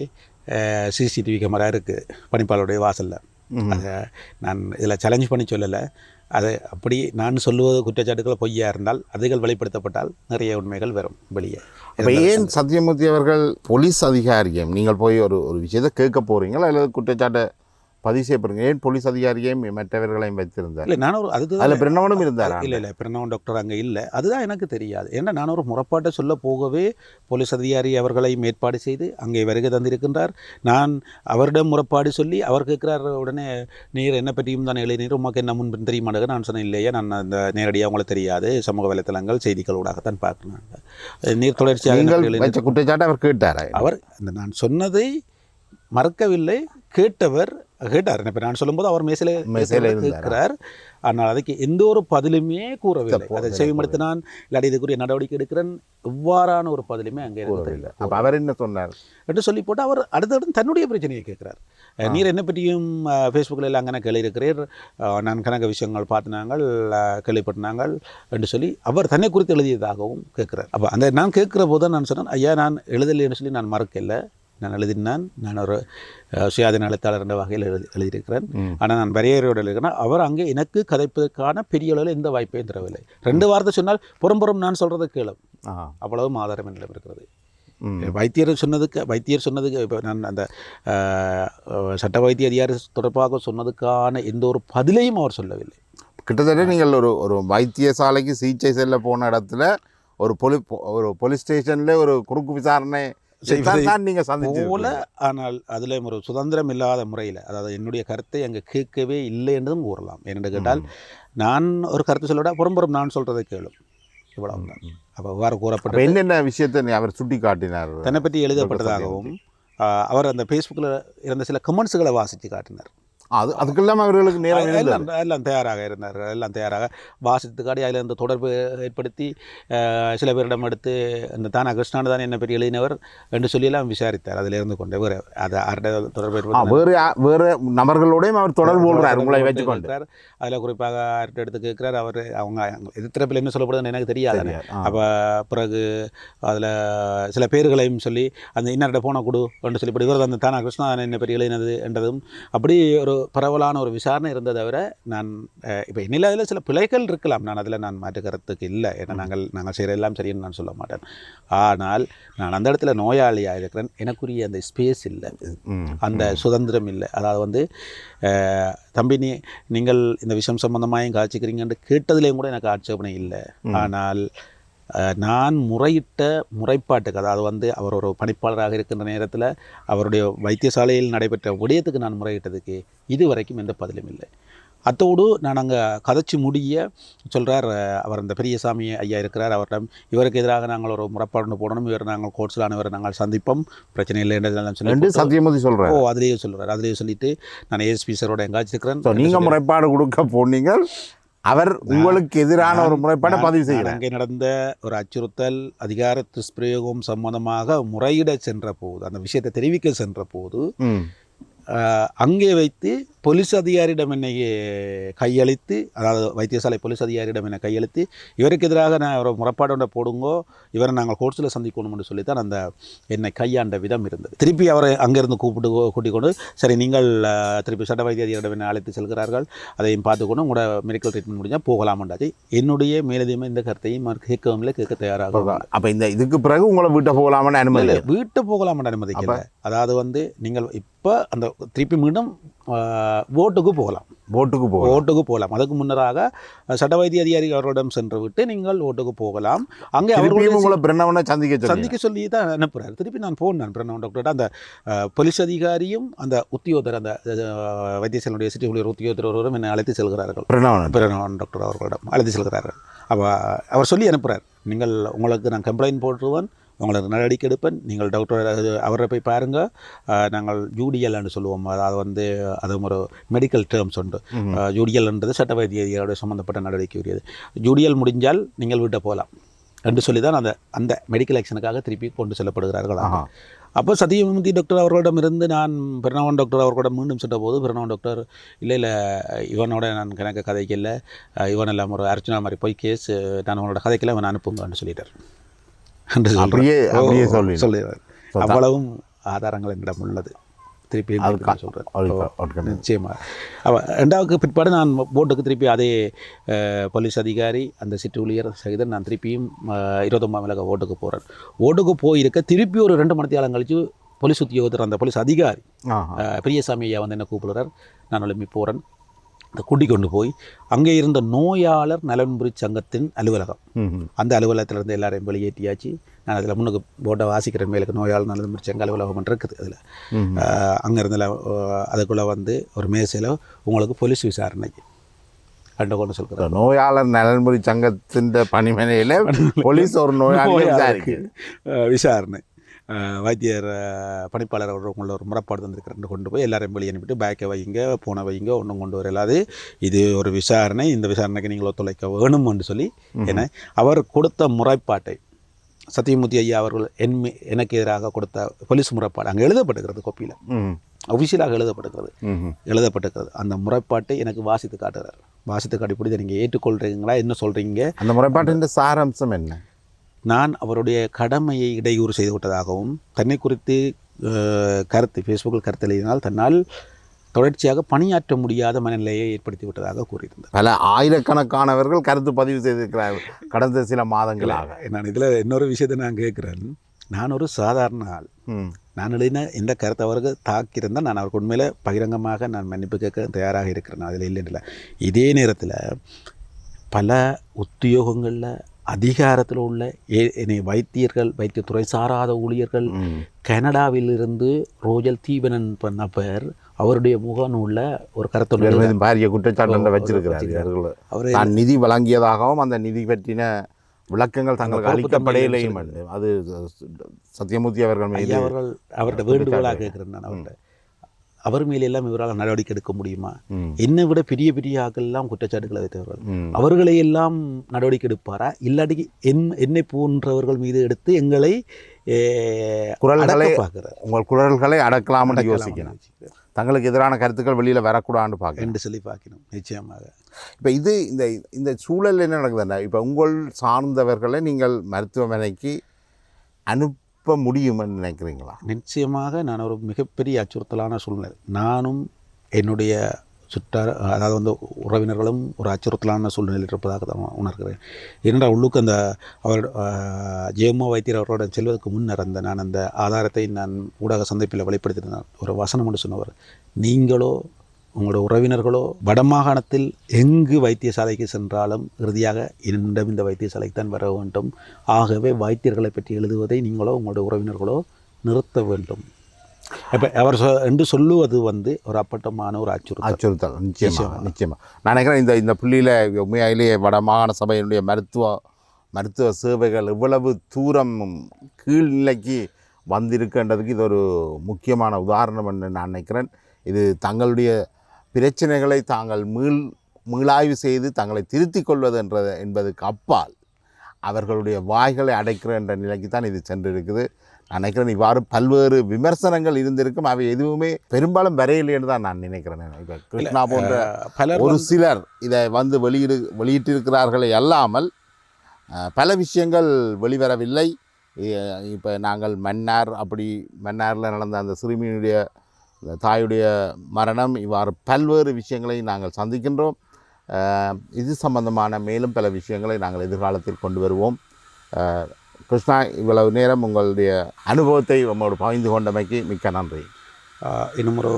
சிசிடிவி கேமரா இருக்குது பணிப்பாளருடைய வாசலில். அதை நான் இதில் சேலஞ்ச் பண்ணி சொல்லலை. அது அப்படி நான் சொல்லுவது குற்றச்சாட்டுகள் பொய்யா இருந்தால் அதுகள் வெளிப்படுத்தப்பட்டால் நிறைய உண்மைகள் வரும் வெளியே. இப்போ ஏன் சத்தியமூர்த்தி அவர்கள் போலீஸ் அதிகாரியும் நீங்கள் போய் ஒரு விஷயத்தை கேட்க போகிறீங்களா அல்லது குற்றச்சாட்டை பதிவு செய்யப்படுங்க, ஏன் போலீஸ் அதிகாரியையும் மற்றவர்களையும் வைத்திருந்தார்? இல்லை, நான் ஒரு அதில் பிரணவனும் இருந்தார். இல்லை பிரணவன் டாக்டர் அங்கே இல்லை, அதுதான் எனக்கு தெரியாது. ஏன்னா நான் ஒரு முறைப்பாட்டை சொல்ல போகவே போலீஸ் அதிகாரி அவர்களையும் ஏற்பாடு செய்து அங்கே வருகை தந்திருக்கின்றார். நான் அவரிடம் முறைப்பாடு சொல்லி அவர் கேட்குறார், உடனே நீர் என்ன பற்றியும் தான் எழுதினீர், உமக்கு என்ன முன்பின் தெரியுமானது. நான் சொன்னேன், இல்லையே நான் அந்த நேரடியாக அவங்களுக்கு தெரியாது, சமூக வலைத்தளங்கள் செய்திகளூடாகத்தான் பார்க்கணும். நீர் தொடர்ச்சியாக குற்றச்சாட்டு அவர் கேட்டார். அவர் நான் சொன்னதை மறக்கவில்லை, கேட்டார். இப்போ நான் சொல்லும்போது அவர் மேசையில் கேட்கிறார். ஆனால் அதுக்கு எந்த ஒரு பதிலுமே கூறவில்லை. அதை செவிமடுத்தினான் இல்லாட்டி இதுக்குரிய நடவடிக்கை எடுக்கிறேன் எவ்வாறான ஒரு பதிலுமே அங்கே தெரியல. அப்போ அவர் என்ன சொன்னார் என்று சொல்லி போட்டு அவர் அடுத்தடுத்து தன்னுடைய பிரச்சனையை கேட்குறார். நீர் என்ன பற்றியும் ஃபேஸ்புக்கில் எல்லாம் கணக்கு எழுதியிருக்கிறீர், நான் கணக்கு விஷயங்கள் பார்த்தினாங்கள் கேள்விப்பட்டினாங்கள் என்று சொல்லி அவர் தன்னை குறித்து எழுதியதாகவும் கேட்குறார். அப்போ அந்த நான் கேட்குற போது தான் நான் சொன்னேன், ஐயா நான் எழுதலைன்னு சொல்லி நான் மறக்கலை, நான் எழுதினான், நான் ஒரு சுயாதீன எழுத்தாளர் என்ற வகையில் எழுதியிருக்கிறேன். ஆனால் நான் வரையறையோடு எழுதுகிறேன். அவர் அங்கே எனக்கு கதைப்பதற்கான பெரிய அளவில் எந்த வாய்ப்பையும் தரவில்லை. 2 வார்த்தை சொன்னால் புறம் நான் சொல்கிறத கேளும், அவ்வளவும் ஆதாரம் என்னிடம் இருக்கிறது. வைத்தியர் சொன்னதுக்கு இப்போ நான் அந்த சட்ட வைத்திய அதிகாரி தொடர்பாக சொன்னதுக்கான எந்த ஒரு பதிலையும் அவர் சொல்லவில்லை. கிட்டத்தட்ட நீங்கள் ஒரு வைத்தியசாலைக்கு சிகிச்சை செல்ல போன இடத்துல ஒரு போலீஸ் ஸ்டேஷனில் ஒரு குறுக்கு விசாரணை போல, ஆனால் அதில் ஒரு சுதந்திரம் இல்லாத முறையில், அதாவது என்னுடைய கருத்தை அங்கே கேட்கவே இல்லை என்றும் கூறலாம். ஏனென்று கேட்டால் நான் ஒரு கருத்து சொல்லவிட புறம் நான் சொல்கிறதை கேளும், இவ்வளவு தான். அப்போ அவ்வாறு கூறப்பட்ட என்னென்ன விஷயத்தை அவர் சுட்டி காட்டினார், தன்னை பற்றி எழுதப்பட்டதாகவும் அவர் அந்த ஃபேஸ்புக்கில் இருந்த சில கமெண்ட்ஸுகளை வாசித்து காட்டினார். அதுக்கெல்லாம் அவர்களுக்கு நேரம் எல்லாம் தயாராக இருந்தார்கள். எல்லாம் தயாராக வாசித்து காட்டி அதில் இந்த தொடர்பு ஏற்படுத்தி சில பேரிடம் எடுத்து இந்த தானா கிருஷ்ணான் தான் என்ன பெரிய எழுதினவர் என்று சொல்லியெல்லாம் விசாரித்தார். அதில் இருந்து கொண்டு வேறு அதை அரட்ட தொடர்பு ஏற்படுத்தி வேறு நபர்களோடையும் அவர் தொடர்பு கொள்கிறார் உங்களை வச்சுக்கொண்டார். அதில் குறிப்பாக அரட்டை எடுத்து கேட்குறார். அவர் அவங்க எதிர்த்தரப்பில் என்ன சொல்லப்படுதுன்னு எனக்கு தெரியாது. அப்போ பிறகு அதில் சில பேர்களையும் சொல்லி அந்த இன்னர்கிட்ட போன கொடு என்று சொல்லி இவர் அந்த தானா கிருஷ்ணா என்ன பெரிய எழுதினது என்றதும் அப்படி ஒரு பரவலான ஒரு விசாரணை இருந்ததை தவிர நான் இப்போ என்னில் அதில் சில பிழைகள் இருக்கலாம். நான் அதில் நான் மாற்றுக்கிறதுக்கு இல்லை. ஏன்னா நாங்கள் செய்கிற எல்லாம் சரின்னு நான் சொல்ல மாட்டேன். ஆனால் நான் அந்த இடத்துல நோயாளியாக இருக்கிறேன். எனக்குரிய அந்த ஸ்பேஸ் இல்லை, அந்த சுதந்திரம் இல்லை. அதாவது தம்பி நீங்கள் இந்த விஷயம் சம்பந்தமாகவும் காய்ச்சிக்கிறீங்கன்னு கேட்டதுலேயும் கூட எனக்கு ஆட்சேபனை இல்லை. ஆனால் நான் முறையிட்ட முறைப்பாட்டுக்கு அதாவது அவர் ஒரு பணிப்பாளராக இருக்கின்ற நேரத்தில் அவருடைய வைத்தியசாலையில் நடைபெற்ற விடயத்துக்கு நான் முறையிட்டதுக்கு இது வரைக்கும் எந்த பதிலும் இல்லை. அத்தோடு நான் அங்கே கதைச்சி முடிய சொல்கிறார். அவர் அந்த பெரியசாமி ஐயா இருக்கிறார். அவரிடம் இவருக்கு எதிராக நாங்கள் ஒரு முறைப்பாடு போடணும், இவர் நாங்கள் கோர்ட்ஸிலானவரை நாங்கள் சந்திப்போம், பிரச்சனை இல்லை என்றெல்லாம் சொல்லி சத்தியமதி சொல்கிறார். அதிலேயே சொல்கிறார். அதிலேயே சொல்லிட்டு நான் ஏஎஸ்பி சாரோட எங்காச்சும் இருக்கிறேன். நீங்கள் முறைப்பாடு கொடுக்க போனீங்க, அவர் உங்களுக்கு எதிரான ஒரு முறைப்பாடை பதிவு செய்கிறார். அங்கே நடந்த ஒரு அச்சுறுத்தல் அதிகார துஷ்பிரயோகம் சம்பந்தமாக முறையிட சென்ற போது, அந்த விஷயத்தை தெரிவிக்க சென்ற போது அங்கே வைத்து போலீஸ் அதிகாரியிடம் என்னை கையளித்து, அதாவது வைத்தியசாலை போலீஸ் அதிகாரியிடம் என்னை கையளித்து இவருக்கு எதிராக நான் ஒரு முறைப்பாடு போடுங்கோ, இவரை நாங்கள் கோர்ட்ஸில் சந்திக்கணும்னு சொல்லித்தான் அந்த என்னை கையாண்ட விதம் இருந்தது. திருப்பி அவரை அங்கேருந்து கூட்டிக் கொண்டு சரி நீங்கள் திருப்பி சட்ட வைத்திய அதிகாரியிடம் என்னை அழைத்து செல்கிறார்கள், அதையும் பார்த்துக்கொண்டு உங்களோட மெடிக்கல் ட்ரீட்மெண்ட் முடிஞ்சால் போகலாமண்டாச்சு. என்னுடைய மேலதிகமாக இந்த கருத்தையும் கேட்கவும் இல்லை, கேட்க தயாராக. அப்போ இந்த இதுக்கு பிறகு உங்களை வீட்டை போகலாமன்னு அனுமதி இல்லை, வீட்டை போகலாமன்னு அனுமதிக்கல. அதாவது நீங்கள் இப்போ அந்த திருப்பி மீண்டும் ஓட்டுக்கு போகலாம். அதுக்கு முன்னராக சட்ட வைத்திய அதிகாரி அவர்களிடம் சென்று விட்டு நீங்கள் ஓட்டுக்கு போகலாம். அங்கே அவர்களை சந்திக்க சொல்லி தான் அனுப்புகிறார். திருப்பி நான் போனேன் பிரணவன் டாக்டர்கிட்ட. அந்த போலீஸ் அதிகாரியும் அந்த உத்தியோகத்தர், அந்த வைத்தியசாலையுடைய சிட்டி ஊழியர் உத்தியோகத்தர் ஒருவரும் என்னை அழைத்து செல்கிறார்கள். பிரணவன் டாக்டர் அவர்களிடம் அழைத்து செல்கிறார்கள். அவர் சொல்லி அனுப்புகிறார், நீங்கள் உங்களுக்கு நான் கம்ப்ளைண்ட் போட்டுருவேன், உங்களுக்கு நடவடிக்கை எடுப்பேன், நீங்கள் டாக்டர் அவரை போய் பாருங்கள், நாங்கள் யூடிஎல்னு சொல்லுவோம். அதாவது அதுவும் ஒரு மெடிக்கல் டேர்ம்ஸ் உண்டு. யூடிஎல்ன்றது சட்ட வைத்தியரோட சம்மந்தப்பட்ட நடவடிக்கை உரியது. யூடிஎல் முடிஞ்சால் நீங்கள் வீட்டை போகலாம் என்று சொல்லி தான் அந்த மெடிக்கல் ஆக்ஷனுக்காக திருப்பி கொண்டு செல்லப்படுகிறார்கள். அப்போ சத்தியமூர்த்தி டாக்டர் அவர்களிடம் இருந்து நான் பிரணவன் டாக்டர் அவர்களிடம் மீண்டும் சென்ற போது பிரணவன் டாக்டர் இல்லை இவனோட நான் கணக்கு கதைக்கல, இவன் எல்லாம் ஒரு அர்ச்சனா மாதிரி போய் கேஸ் நான் உன்னோட கதைக்கெல்லாம் இவன் அனுப்புங்கன்னு சொல்லிட்டார். சொல்லுவார். அவ்வளவும் ஆதாரங்கள் என்னிடம் உள்ளது. திருப்பி சொல்கிறேன் நிச்சயமாக. ரெண்டாவது பிற்பாடு நான் போட்டுக்கு திருப்பி அதே போலீஸ் அதிகாரி அந்த சிட்டு ஊழியர் சகிதம் நான் திருப்பியும் 29 மிளகா ஓட்டுக்கு போயிருக்க திருப்பி ஒரு 2 மணி நேரம் கழித்து போலீஸ் உத்தியோகத்தர் அந்த போலீஸ் அதிகாரி பெரியசாமி ஐயா என்ன கூப்பிடுறார். நான் எழுப்பி போகிறேன். அந்த கூட்டிக் கொண்டு போய் அங்கே இருந்த நோயாளர் நலன்புரி சங்கத்தின் அலுவலகம், அந்த அலுவலகத்திலிருந்து எல்லாரையும் வெளியேற்றியாச்சு. நான் அதில் முன்னுக்கு போட்ட வாசிக்கிறேன், மேலுக்கு நோயாளர் நலன்புரி சங்க அலுவலகம் இருக்குது. அதில் அங்கே இருந்த அதுக்குள்ளே ஒரு மேசையில் உங்களுக்கு போலீஸ் விசாரணை கண்டு கொண்டு சொல்கிறார். நோயாளர் நலன்புரி சங்கத்தின் பணிமனையில் போலீஸ் ஒரு நோயாளி விசாரணை வைத்தியர் பணிப்பாளர் உங்களை ஒரு முறைப்பாடு தந்திருக்கிறேன் கொண்டு போய் எல்லாரையும் வெளியே அனுப்பிட்டு பேக்கை வைங்க, போனை வைங்க, ஒன்றும் கொண்டு வரலாது, இது ஒரு விசாரணை, இந்த விசாரணைக்கு நீங்கள் ஒத்துழைக்க வேணும் என்று சொல்லி என அவர் கொடுத்த முறைப்பாட்டை சத்தியமூர்த்தி ஐயா அவர்கள் எனக்கு எதிராக கொடுத்த போலீஸ் முறைப்பாடு அங்கே எழுதப்பட்டுக்கிறது, கோப்பியில் ஒஃபிஷியலாக எழுதப்பட்டுக்கிறது. அந்த முறைப்பாட்டை எனக்கு வாசித்து காட்டுகிறார். வாசித்து காட்டி நீங்கள் ஏற்றுக்கொள்கிறீங்களா, என்ன சொல்கிறீங்க, அந்த முறைப்பாட்டின் சாராம்சம் என்ன? நான் அவருடைய கடமையை இடையூறு செய்து விட்டதாகவும் தன்னை குறித்து ஃபேஸ்புக்கில் கருத்து எழுதினால் தன்னால் தொடர்ச்சியாக பணியாற்ற முடியாத மனநிலையை ஏற்படுத்தி விட்டதாக கூறியிருந்தார். பல ஆயிரக்கணக்கானவர்கள் கருத்து பதிவு செய்திருக்கிறார்கள் கடந்த சில மாதங்களாக. நான் இதில் இன்னொரு விஷயத்தை நான் கேட்குறேன். நான் ஒரு சாதாரண ஆள். நான் எழுதின இந்த கருத்தை அவருக்கு தாக்கியிருந்தால் நான் அவருக்கு உண்மையில் பகிரங்கமாக நான் மன்னிப்பு கேட்க தயாராக இருக்கிறேன், அதில் இல்லைன்னு. இதே நேரத்தில் பல உத்தியோகங்களில் அதிகாரத்தில் உள்ள வைத்தியர்கள், வைத்தியத்துறை சாராத ஊழியர்கள், கனடாவிலிருந்து ரோஜல் தீபனன் பண்ண பேர் அவருடைய முகநூலில் ஒரு கருத்து பாரிய குற்றச்சாட்டு வச்சிருக்கிறார். அவர் நிதி வழங்கியதாகவும் அந்த நிதி பற்றின விளக்கங்கள் தங்களுக்கு அளிக்கப்படையிலையும் அது சத்தியமூர்த்தி அவர்கள் மீது அவர்கள் அவர்கிட்ட வேண்டுகோளாக கேட்குறேன் நான் அவர்கிட்ட அவர் மேலே எல்லாம் இவரால் நடவடிக்கை எடுக்க முடியுமா? என்னை விட பெரிய பெரிய ஆக்கள் எல்லாம் குற்றச்சாட்டுகளை வைத்தவர்கள், அவர்களை எல்லாம் நடவடிக்கை எடுப்பாரா? இல்லாட்டி என்னை போன்றவர்கள் மீது எடுத்து எங்களை குரல்களை பார்க்குறார். உங்கள் குரல்களை அடக்கலாம்னு யோசிக்கணும். தங்களுக்கு எதிரான கருத்துக்கள் வெளியில் வரக்கூடாதுன்னு பார்க்க என்று சொல்லி பார்க்கணும். நிச்சயமாக இப்போ இது இந்த சூழல் என்ன நடக்குதுன்னா, இப்போ உங்கள் சார்ந்தவர்களை நீங்கள் மருத்துவமனைக்கு அனுப்ப முடியும்னு நினைக்கிறீங்களா? நிச்சயமாக நான் ஒரு மிகப்பெரிய அச்சுறுத்தலான சூழ்நிலை, நானும் என்னுடைய சுற்றார் அதாவது வந்து உறவினர்களும் ஒரு அச்சுறுத்தலான சூழ்நிலையில் இருப்பதாக தான் உணர்கிறேன். ஏனென்றால் உள்ளுக்கு அந்த அவர் ஜெயம்மா வைத்தியர் அவரோட செல்வதற்கு முன்னர் நான் அந்த ஆதாரத்தை நான் ஊடக சந்திப்பில் வெளிப்படுத்தினேன். ஒரு வசனம் ஒன்று சொன்னவர், நீங்களோ உங்களோட உறவினர்களோ வடமாகாணத்தில் எங்கு வைத்தியசாலைக்கு சென்றாலும் இறுதியாக என்னிடம் இந்த வைத்தியசாலைக்கு தான் வர வேண்டும். ஆகவே வைத்தியர்களை பற்றி எழுதுவதை நீங்களோ உங்களோட உறவினர்களோ நிறுத்த வேண்டும். இப்போ அவர் என்று சொல்லுவது வந்து ஒரு அப்பட்டமான ஒரு அச்சுறுத்தல். நிச்சயமாக நான் நினைக்கிறேன் இந்த புள்ளியில் உண்மையிலேயே வடமாகாண சபையினுடைய மருத்துவ சேவைகள் இவ்வளவு தூரம் கீழ்நிலைக்கு வந்திருக்கின்றதுக்கு இது ஒரு முக்கியமான உதாரணம் என்று நான் நினைக்கிறேன். இது தங்களுடைய பிரச்சனைகளை தாங்கள் மீளாய்வு செய்து தங்களை திருத்திக் கொள்வது என்பதுக்கு அப்பால் அவர்களுடைய வாய்களை அடைக்கிற என்ற நிலைக்கு தான் இது சென்றிருக்குது. நான் நினைக்கிறேன் இவ்வாறு பல்வேறு விமர்சனங்கள் இருந்திருக்கும், அவை எதுவுமே பெரும்பாலும் வரையிலேன்னு தான் நான் நினைக்கிறேன். இப்போ கிருஷ்ணா போன்ற ஒரு சிலர் இதை வந்து வெளியிட்டிருக்கிறார்களே அல்லாமல் பல விஷயங்கள் வெளிவரவில்லை. இப்போ நாங்கள் மன்னாரில் நடந்த அந்த சிறுமியினுடைய தாயுடைய மரணம், இவ்வாறு பல்வேறு விஷயங்களை நாங்கள் சந்திக்கின்றோம். இது சம்பந்தமான மேலும் பல விஷயங்களை நாங்கள் எதிர்காலத்தில் கொண்டு வருவோம். கிருஷ்ணா, இவ்வளவு நேரம் உங்களுடைய அனுபவத்தை உங்களோடு பகிர்ந்து கொண்டமைக்கு மிக்க நன்றி. இன்னும் ஒரு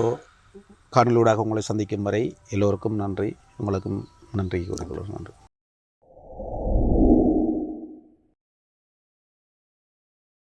காணொலியூடாக உங்களை சந்திக்கும் வரை எல்லோருக்கும் நன்றி. உங்களுக்கும் நன்றி கூறிக்கொள்கிறேன். நன்றி.